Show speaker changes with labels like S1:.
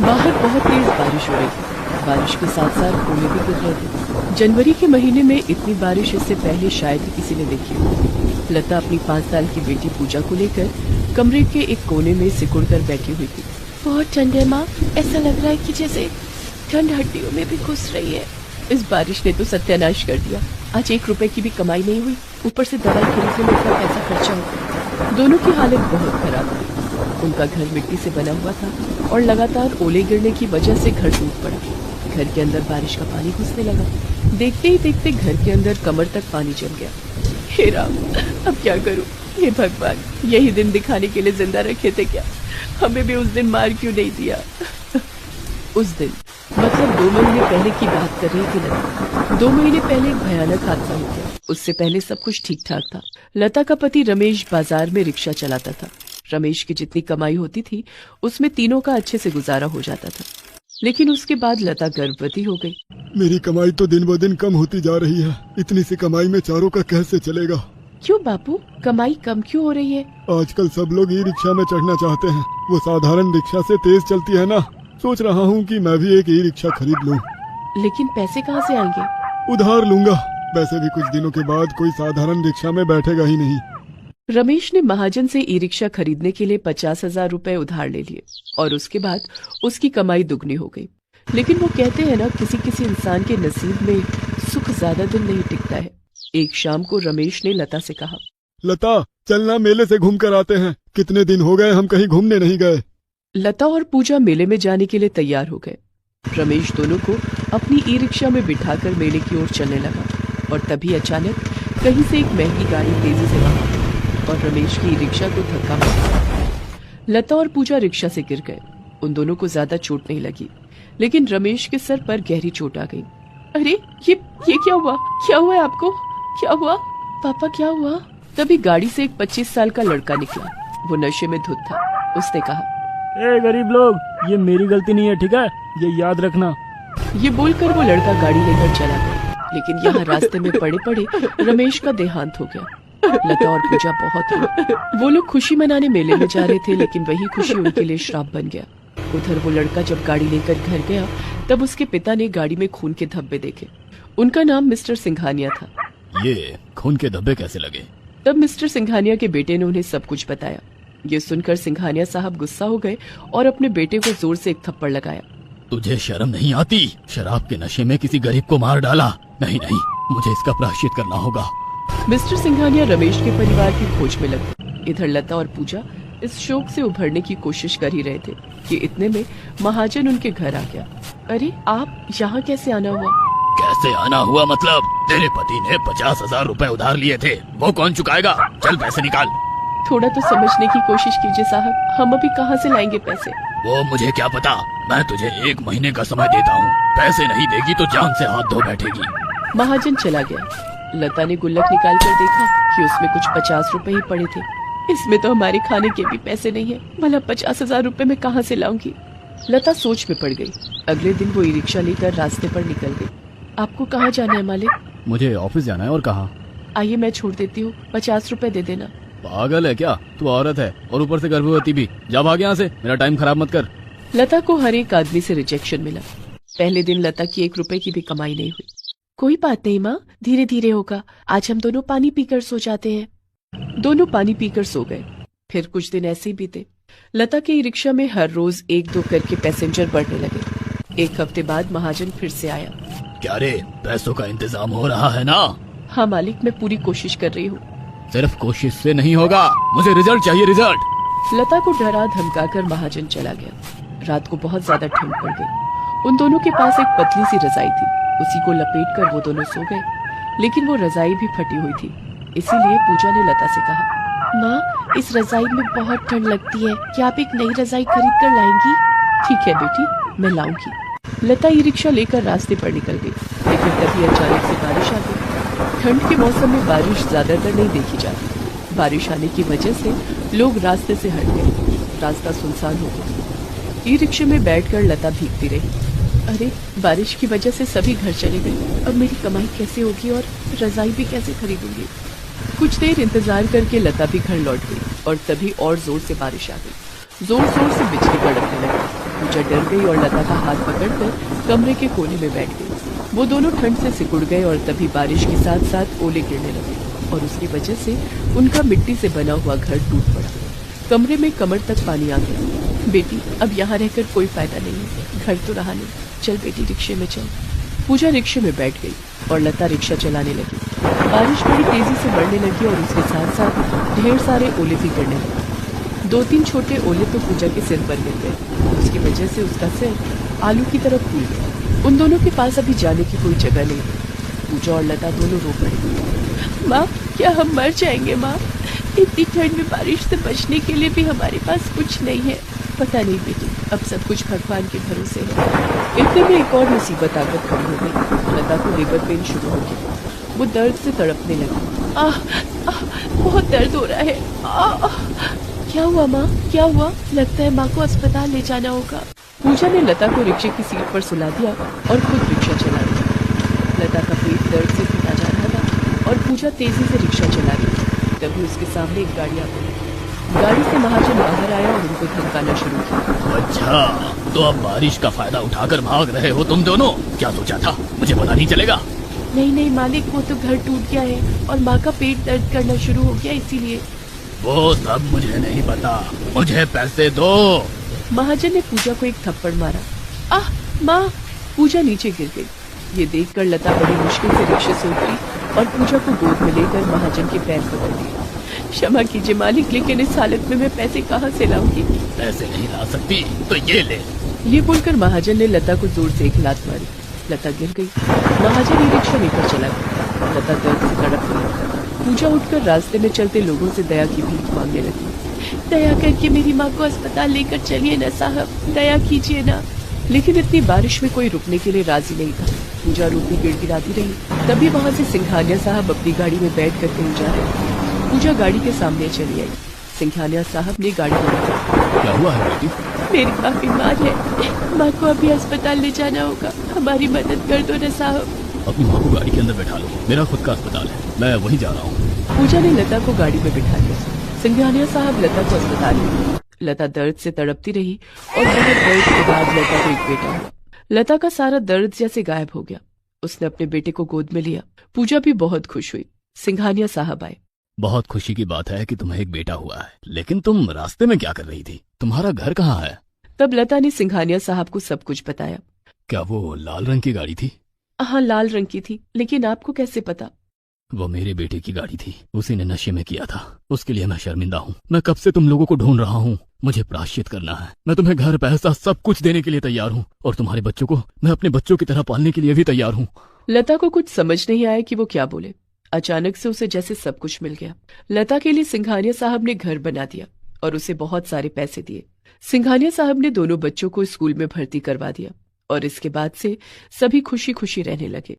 S1: बाहर बहुत तेज बारिश हो रही थी। बारिश के साथ साथ ओले भी गिर रहे थे। जनवरी के महीने में इतनी बारिश इससे पहले शायद ही किसी ने देखी हो। लता अपनी 5 साल की बेटी पूजा को लेकर कमरे के एक कोने में सिकुड़ कर बैठी हुई थी। बहुत ठंड है माँ, ऐसा लग रहा है कि जैसे ठंड हड्डियों में भी घुस रही है। इस बारिश ने तो सत्यानाश कर दिया। आज 1 रुपए की भी कमाई नहीं हुई, ऊपर से दवाई खरीदने में इतना पैसा खर्चा हो गया। दोनों की हालत बहुत खराब थी। उनका घर मिट्टी से बना हुआ था और लगातार ओले गिरने की वजह से घर टूट पड़ा। घर के अंदर बारिश का पानी घुसने लगा। देखते ही देखते घर के अंदर कमर तक पानी जम गया। हे राम, अब क्या करूं? हे भगवान, यही दिन दिखाने के लिए जिंदा रखे थे क्या? हमें भी उस दिन मार क्यों नहीं दिया? उस दिन मतलब 2 महीने पहले की बात कर रही थी लता। 2 महीने पहले एक भयानक हादसा हो गया। उससे पहले सब कुछ ठीक ठाक था। लता का पति रमेश बाजार में रिक्शा चलाता था। रमेश की जितनी कमाई होती थी उसमें तीनों का अच्छे से गुजारा हो जाता था। लेकिन उसके बाद लता गर्भवती हो गई।
S2: मेरी कमाई तो दिन ब दिन कम होती जा रही है। इतनी सी कमाई में चारों का कैसे चलेगा?
S1: क्यों बापू, कमाई कम क्यों हो रही है?
S2: आजकल सब लोग ई रिक्शा में चढ़ना चाहते हैं। वो साधारण रिक्शा से तेज चलती है ना। सोच रहा हूँ कि मैं भी एक ई रिक्शा खरीद लूँ।
S1: लेकिन पैसे कहाँ से आएंगे?
S2: उधार लूंगा। वैसे भी कुछ दिनों के बाद कोई साधारण रिक्शा में बैठेगा ही नहीं।
S1: रमेश ने महाजन से ई रिक्शा खरीदने के लिए 50,000 रुपए उधार ले लिए और उसके बाद उसकी कमाई दुगनी हो गई। लेकिन वो कहते हैं ना, किसी किसी इंसान के नसीब में सुख ज्यादा दिन नहीं टिकता है। एक शाम को रमेश ने लता से कहा,
S2: लता चलना, मेले से घूम कर आते हैं। कितने दिन हो गए हम कहीं घूमने नहीं गए।
S1: लता और पूजा मेले में जाने के लिए तैयार हो गए। रमेश दोनों को अपनी ई रिक्शा में बिठाकर मेले की ओर चलने लगा और तभी अचानक कहीं से एक महंगी गाड़ी तेजी से वहां और रमेश की ई रिक्शा को धक्का मारा। लता और पूजा रिक्शा से गिर गए। उन दोनों को ज्यादा चोट नहीं लगी, लेकिन रमेश के सर पर गहरी चोट आ गई। अरे ये क्या हुआ? क्या हुआ है आपको? क्या हुआ पापा, क्या हुआ? तभी गाड़ी से एक 25 साल का लड़का निकला। वो नशे में धुत था। उसने कहा,
S3: ए गरीब लोग, ये मेरी गलती नहीं है, ठीक है? ये याद रखना।
S1: ये बोलकर वो लड़का गाड़ी लेकर चला गया। लेकिन यहाँ रास्ते में पड़े पड़े रमेश का देहांत हो गया। लता और पूजा बहुत हुई। वो लोग खुशी मनाने मेले में जा रहे थे, लेकिन वही खुशी उनके लिए श्राप बन गया। उधर वो लड़का जब गाड़ी लेकर घर गया तब उसके पिता ने गाड़ी में खून के धब्बे देखे। उनका नाम मिस्टर सिंघानिया था।
S4: ये खून के धब्बे कैसे लगे?
S1: तब मिस्टर सिंघानिया के बेटे ने उन्हें सब कुछ बताया। ये सुनकर सिंघानिया साहब गुस्सा हो गए और अपने बेटे को जोर से एक थप्पड़ लगाया।
S4: तुझे शर्म नहीं आती? शराब के नशे में किसी गरीब को मार डाला। नहीं नहीं, मुझे इसका प्रायश्चित करना होगा।
S1: मिस्टर सिंघानिया रमेश के परिवार की खोज में लगे। इधर लता और पूजा इस शोक से उभरने की कोशिश कर ही रहे थे कि इतने में महाजन उनके घर आ गया। अरे आप यहाँ कैसे आना हुआ?
S4: कैसे आना हुआ मतलब? तेरे पति ने 50,000 रुपए उधार लिए थे, वो कौन चुकाएगा? चल पैसे निकाल।
S1: थोड़ा तो समझने की कोशिश कीजिए साहब, हम अभी कहाँ से लाएंगे पैसे?
S4: वो मुझे क्या पता, मैं तुझे 1 महीने का समय देता हूँ। पैसे नहीं देगी तो जान से हाथ धो बैठेगी।
S1: महाजन चला गया। लता ने गुल्लक निकाल कर देखा कि उसमें कुछ 50 रुपए ही पड़े थे। इसमें तो हमारे खाने के भी पैसे नहीं है, भला 50,000 रुपए में कहाँ से लाऊंगी? लता सोच में पड़ गई। अगले दिन वो ई रिक्शा लेकर रास्ते पर निकल गई। आपको कहाँ जाना है मालिक?
S4: मुझे ऑफिस जाना है। और कहाँ?
S1: आइए मैं छोड़ देती हूँ, 50 रुपए दे देना।
S4: पागल है क्या तू? औरत है और ऊपर से गर्भवती भी। जा भाग यहाँ से, मेरा टाइम खराब मत कर।
S1: लता को हर एक आदमी से रिजेक्शन मिला। पहले दिन लता की 1 रुपए की भी कमाई नहीं हुई। कोई बात नहीं माँ, धीरे धीरे होगा। आज हम दोनों पानी पीकर सो जाते हैं। दोनों पानी पीकर सो गए। फिर कुछ दिन ऐसे ही बीते। लता के ई रिक्शा में हर रोज 1-2 करके पैसेंजर बढ़ने लगे। 1 हफ्ते बाद महाजन फिर से आया।
S4: क्या रे, पैसों का इंतजाम हो रहा है ना?
S1: हाँ मालिक, मैं पूरी कोशिश कर रही हूँ।
S4: सिर्फ कोशिश से नहीं होगा, मुझे रिजल्ट चाहिए, रिजल्ट।
S1: लता को डरा धमकाकर महाजन चला गया। रात को बहुत ज्यादा ठंड पड़ गई। उन दोनों के पास एक पतली सी रजाई थी। उसी को लपेटकर वो दोनों सो गए। लेकिन वो रजाई भी फटी हुई थी। इसीलिए पूजा ने लता से कहा, माँ इस रजाई में बहुत ठंड लगती है, क्या आप एक नई रजाई खरीद कर लाएंगी? ठीक है बेटी, मैं लाऊंगी। लता ई रिक्शा लेकर रास्ते पर निकल गई। लेकिन तभी अचानक से बारिश आ गई। ठंड के मौसम में बारिश ज्यादातर नहीं देखी जाती। बारिश आने की वजह से लोग रास्ते से हट गए। रास्ता सुनसान हो गया। ई रिक्शे में बैठकर लता भीगती रही। अरे बारिश की वजह से सभी घर चले गए। अब मेरी कमाई कैसे होगी और रजाई भी कैसे खरीदूंगी? कुछ देर इंतजार करके लता भी घर लौट गई और तभी और जोर से बारिश आ गई। जोर जोर से बिजली कड़कने लगी। पूजा डर गई और लता का हाथ पकड़कर कमरे के कोने में बैठ गई। वो दोनों ठंड से सिकुड़ गए और तभी बारिश के साथ साथ ओले गिरने लगे और उसकी वजह से उनका मिट्टी से बना हुआ घर टूट पड़ा। कमरे में कमर तक पानी आ गया। बेटी, अब यहाँ रहकर कोई फायदा नहीं है, घर तो रहा नहीं, चल बेटी रिक्शे में चल। पूजा रिक्शे में बैठ गई और लता रिक्शा चलाने लगी। बारिश बड़ी तेजी से बढ़ने लगी और उसके साथ साथ ढेर सारे ओले भी गिरने लगे। 2-3 छोटे ओले तो पूजा के सिर पर गिर गए। उसकी वजह से उसका सिर आलू की तरफ फूल गया। उन दोनों के पास अभी जाने की कोई जगह नहीं थी। पूजा और लता दोनों रो पड़ी। माँ, क्या हम मर जाएंगे माँ? इतनी ठंड में बारिश से बचने के लिए भी हमारे पास कुछ नहीं है। पता नहीं बेटी, अब सब कुछ भगवान के भरोसे है। इतने में एक और मुसीबत आकर खड़ी हो गई। लता को लेबर पेन शुरू हो गया। वो दर्द से तड़पने लगी। बहुत दर्द हो रहा है। क्या हुआ माँ, क्या हुआ? लगता है माँ को अस्पताल ले जाना होगा। पूजा ने लता को रिक्शे की सीट पर सुला दिया और खुद रिक्शा चला दिया। लता का पेट दर्द से फटा जा रहा था और पूजा तेजी से रिक्शा चला रही। तभी उसके सामने एक गाड़ी आ गई। गाड़ी से महाजन बाहर आया और उनको धमकाना शुरू किया।
S4: अच्छा, तो अब बारिश का फायदा उठाकर भाग रहे हो तुम दोनों? क्या सोचा था, मुझे पता नहीं चलेगा?
S1: नहीं मालिक, वो तो घर टूट गया है और माँ का पेट दर्द करना शुरू हो गया, इसीलिए।
S4: वो सब मुझे नहीं पता, मुझे पैसे दो।
S1: महाजन ने पूजा को एक थप्पड़ मारा। माँ! पूजा नीचे गिर गई। ये देखकर लता बड़ी मुश्किल से रिक्शे से उतरी और पूजा को गोद में लेकर महाजन के पैर पकड़ लिए। क्षमा कीजिए मालिक, लेकिन इस हालत में मैं पैसे कहाँ से लाऊंगी?
S4: पैसे नहीं ला सकती तो ये ले।
S1: ये बोलकर महाजन ने लता को जोर से एक लात मारी। लता गिर गई। महाजन ही रिक्शा लेकर चला गया। लता दर्द से तड़प गई। पूजा उठकर रास्ते में चलते लोगों से दया की भीख मांगने लगी। दया करके मेरी माँ को अस्पताल लेकर चलिए ना साहब, दया कीजिए ना। लेकिन इतनी बारिश में कोई रुकने के लिए राजी नहीं था। पूजा रूपी गिड़गिड़ाती रही। तभी वहाँ से सिंघानिया साहब अपनी गाड़ी में बैठ कर कहीं जा रहे थे। पूजा गाड़ी के सामने चली आई। सिंघानिया साहब ने गाड़ी रोकी।
S4: क्या हुआ है बेटी?
S1: मेरी माँ बीमार है, माँ को अभी अस्पताल ले जाना होगा, हमारी मदद कर दो ना साहब।
S4: अपनी माँ को गाड़ी के अंदर बैठा लो, मेरा खुद का अस्पताल है, मैं वहीं जा रहा हूँ।
S1: पूजा ने लता को गाड़ी में बिठा लिया। सिंघानिया साहब लता को अस्पताल ले गए। लता दर्द से तड़पती रही और बहुत दर्द के बाद लता को एक बेटा हुआ। लता का सारा दर्द जैसे गायब हो गया। उसने अपने बेटे को गोद में लिया। पूजा भी बहुत खुश हुई। सिंघानिया साहब आए।
S4: बहुत खुशी की बात है कि तुम्हें एक बेटा हुआ है, लेकिन तुम रास्ते में क्या कर रही थी? तुम्हारा घर कहाँ है?
S1: तब लता ने सिंघानिया साहब को सब कुछ बताया।
S4: क्या वो लाल रंग की गाड़ी थी?
S1: हाँ, लाल रंग की थी, लेकिन आपको कैसे पता?
S4: वो मेरे बेटे की गाड़ी थी, उसी ने नशे में किया था। उसके लिए मैं शर्मिंदा हूँ। मैं कब से तुम लोगों को ढूंढ रहा हूँ। मुझे प्रायश्चित करना है। मैं तुम्हें घर, पैसा सब कुछ देने के लिए तैयार हूँ और तुम्हारे बच्चों को मैं अपने बच्चों की तरह पालने के लिए भी तैयार हूँ।
S1: लता को कुछ समझ नहीं आया कि वो क्या बोले। अचानक से उसे जैसे सब कुछ मिल गया। लता के लिए सिंघानिया साहब ने घर बना दिया और उसे बहुत सारे पैसे दिए। सिंघानिया साहब ने दोनों बच्चों को स्कूल में भर्ती करवा दिया और इसके बाद से सभी खुशी खुशी रहने लगे।